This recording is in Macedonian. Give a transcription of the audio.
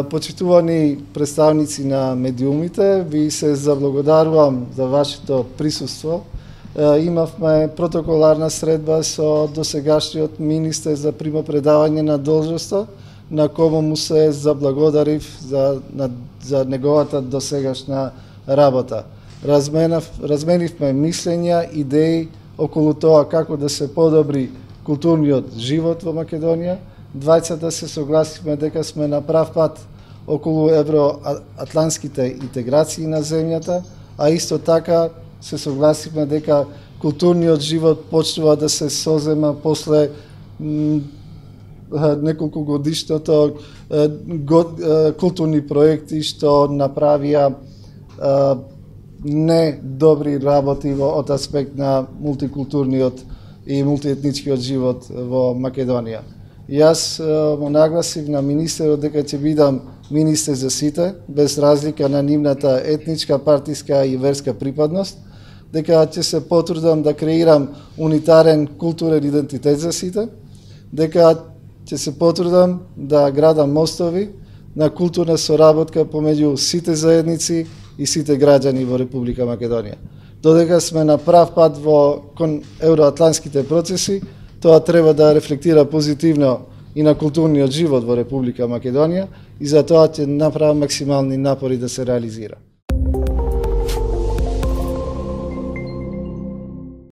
Почитувани представници на медиумите, ви се заблагодарувам за вашето присуство. Имавме протоколарна средба со досегашниот министер за примопредавање на должноста, на кому му се заблагодарив за неговата досегашна работа. Разменивме мислења, идеи околу тоа како да се подобри културниот живот во Македонија. Двајцата се согласивме дека сме на прав пат околу евроатлантските интеграции на земјата, а исто така се согласивме дека културниот живот почнува да се созема после неколку годишното културни проекти што направија не добри работи од аспект на мултикултурниот и мултиетничкиот живот во Македонија. Јас му нагласив на министерот дека ќе бидам министер за сите, без разлика на нивната етничка, партиска и верска припадност, дека ќе се потрудам да креирам унитарен културен идентитет за сите, дека ќе се потрудам да градам мостови на културна соработка помеѓу сите заедници и сите граѓани во Република Македонија. Додека сме на прав пат кон евроатлантските процеси, тоа треба да рефлектира позитивно и на културниот живот во Република Македонија и за тоа ќе направам максимални напори да се реализира.